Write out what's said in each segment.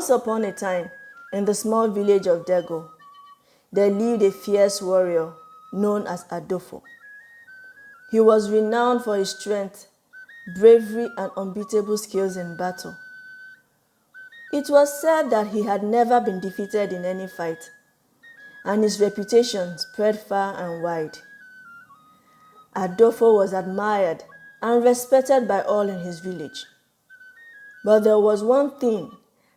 Once upon a time, in the small village of Dego, there lived a fierce warrior known as ADOFO. He was renowned for his strength, bravery, and unbeatable skills in battle. It was said that he had never been defeated in any fight, and his reputation spread far and wide. ADOFO was admired and respected by all in his village. But there was one thing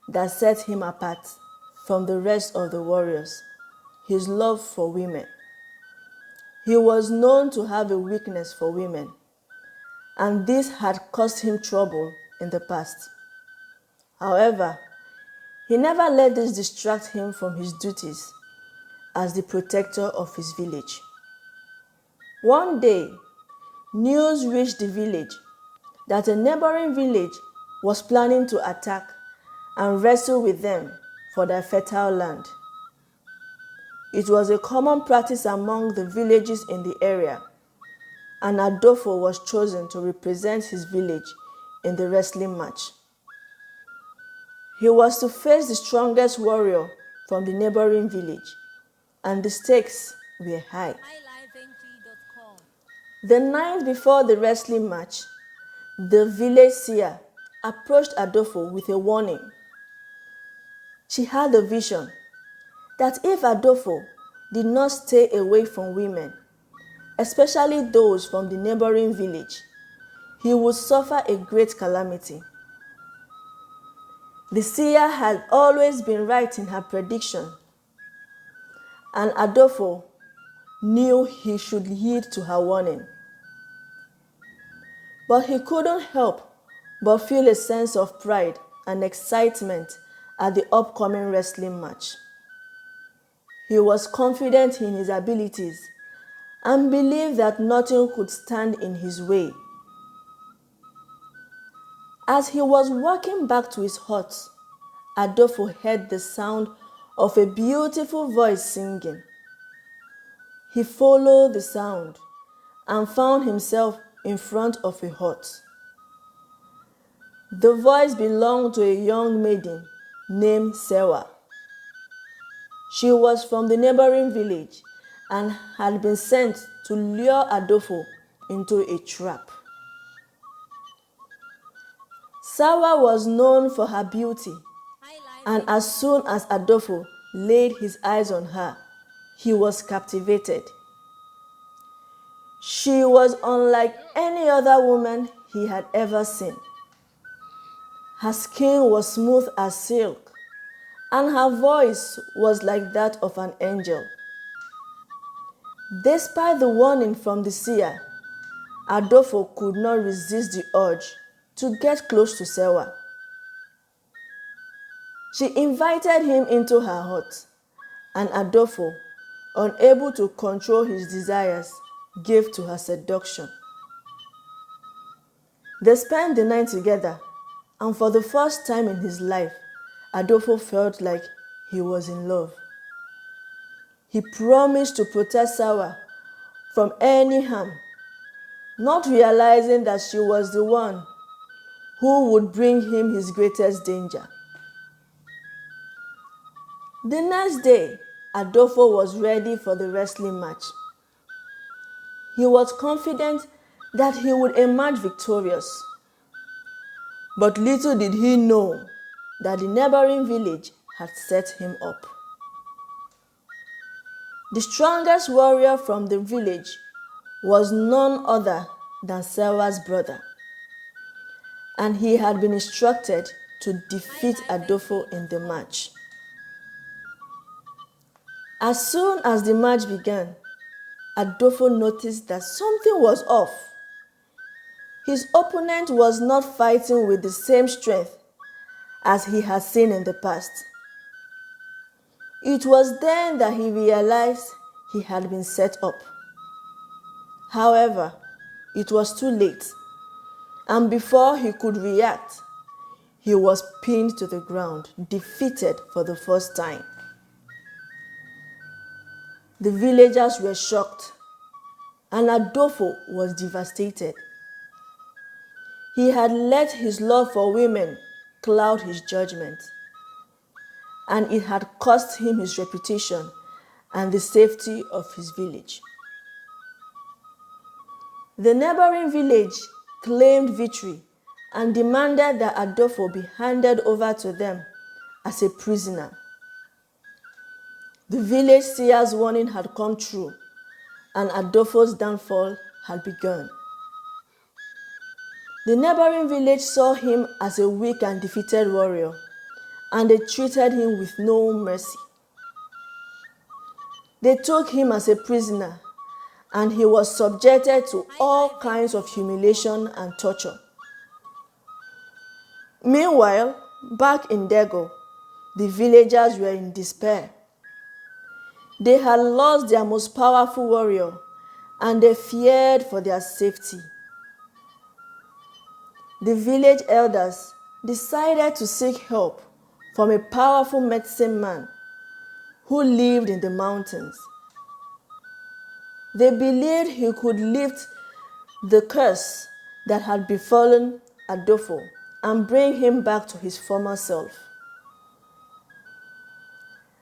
that set him apart from the rest of the warriors: his love for women. He was known to have a weakness for women, and this had caused him trouble in the past. However, he never let this distract him from his duties as the protector of his village. One day, news reached the village that a neighboring village was planning to attack and wrestle with them for their fertile land. It was a common practice among the villages in the area, and ADOFO was chosen to represent his village in the wrestling match. He was to face the strongest warrior from the neighboring village, and the stakes were high. The night before the wrestling match, the village seer approached ADOFO with a warning. She had a vision that if ADOFO did not stay away from women, especially those from the neighboring village, he would suffer a great calamity. The seer had always been right in her prediction, and ADOFO knew he should heed to her warning. But he couldn't help but feel a sense of pride and excitement at the upcoming wrestling match. He was confident in his abilities and believed that nothing could stand in his way. As he was walking back to his hut, ADOFO heard the sound of a beautiful voice singing. He followed the sound and found himself in front of a hut. The voice belonged to a young maiden named Sewa. She was from the neighboring village and had been sent to lure ADOFO into a trap. Sewa was known for her beauty, and as soon as ADOFO laid his eyes on her, he was captivated. She was unlike any other woman he had ever seen. Her skin was smooth as silk, and her voice was like that of an angel. Despite the warning from the seer, ADOFO could not resist the urge to get close to Sewa. She invited him into her hut, and ADOFO, unable to control his desires, gave to her seduction. They spent the night together, and for the first time in his life, ADOFO felt like he was in love. He promised to protect Sewa from any harm, not realizing that she was the one who would bring him his greatest danger. The next day, ADOFO was ready for the wrestling match. He was confident that he would emerge victorious. But little did he know that the neighboring village had set him up. The strongest warrior from the village was none other than Sewa's brother, and he had been instructed to defeat ADOFO in the match. As soon as the match began, ADOFO noticed that something was off. His opponent was not fighting with the same strength as he had seen in the past. It was then that he realized he had been set up. However, it was too late, and before he could react, he was pinned to the ground, defeated for the first time. The villagers were shocked, and ADOFO was devastated. He had let his love for women cloud his judgment. and it had cost him his reputation and the safety of his village. The neighboring village claimed victory and demanded that ADOFO be handed over to them as a prisoner. The village seer's warning had come true, and ADOFO's downfall had begun. The neighboring village saw him as a weak and defeated warrior, and they treated him with no mercy. They took him as a prisoner, and he was subjected to all kinds of humiliation and torture. Meanwhile, back in Dago, the villagers were in despair. They had lost their most powerful warrior, and they feared for their safety. The village elders decided to seek help from a powerful medicine man who lived in the mountains. They believed he could lift the curse that had befallen ADOFO and bring him back to his former self.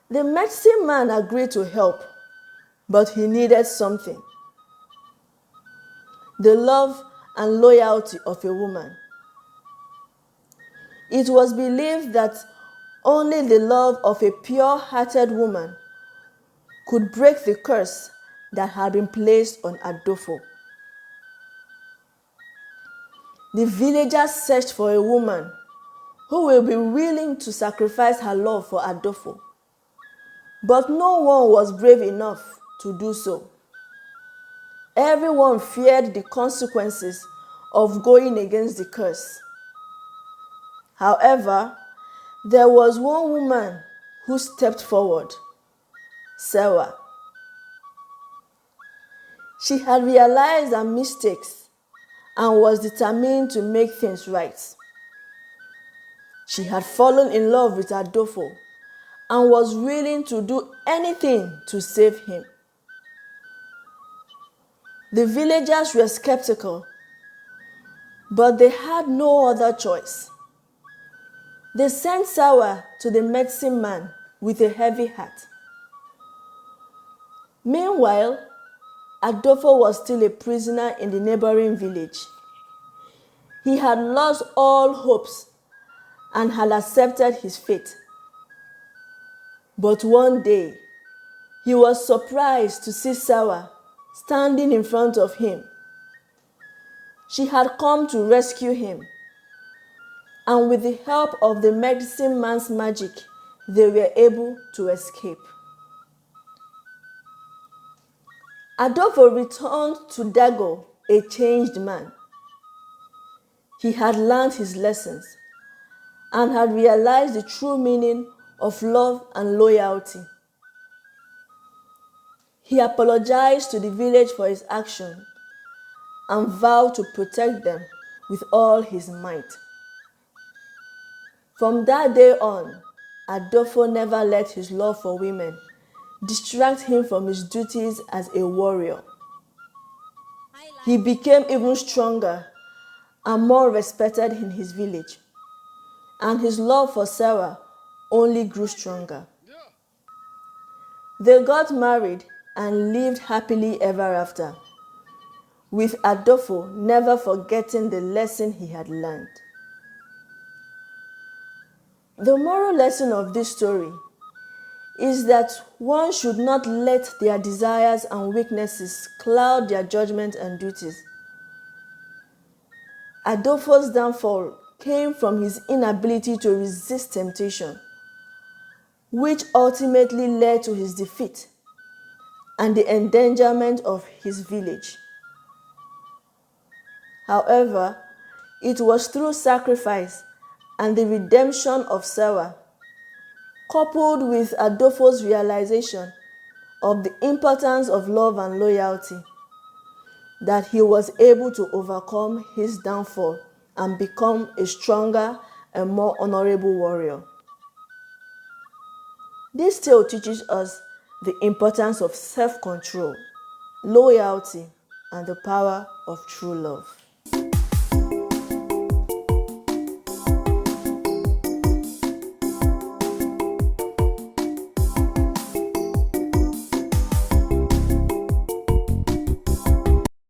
The medicine man agreed to help, but he needed something: the love and loyalty of a woman. It was believed that only the love of a pure-hearted woman could break the curse that had been placed on ADOFO. The villagers searched for a woman who will be willing to sacrifice her love for ADOFO, but no one was brave enough to do so. Everyone feared the consequences of going against the curse. However, there was one woman who stepped forward: Sewa. She had realized her mistakes and was determined to make things right. She had fallen in love with ADOFO and was willing to do anything to save him. The villagers were skeptical, but they had no other choice. They sent Sewa to the medicine man with a heavy heart. Meanwhile, ADOFO was still a prisoner in the neighboring village. He had lost all hopes and had accepted his fate. But one day, he was surprised to see Sewa standing in front of him. She had come to rescue him, and with the help of the medicine man's magic, they were able to escape. ADOFO returned to Dago a changed man. He had learned his lessons and had realized the true meaning of love and loyalty. He apologized to the village for his action and vowed to protect them with all his might. From that day on, ADOFO never let his love for women distract him from his duties as a warrior. He became even stronger and more respected in his village, and his love for Sewa only grew stronger. They got married and lived happily ever after, with ADOFO never forgetting the lesson he had learned. The moral lesson of this story is that one should not let their desires and weaknesses cloud their judgment and duties. ADOFO's downfall came from his inability to resist temptation, which ultimately led to his defeat and the endangerment of his village. However, it was through sacrifice and the redemption of Sewa, coupled with ADOFO's realization of the importance of love and loyalty, that he was able to overcome his downfall and become a stronger and more honorable warrior. This tale teaches us the importance of self-control, loyalty, and the power of true love.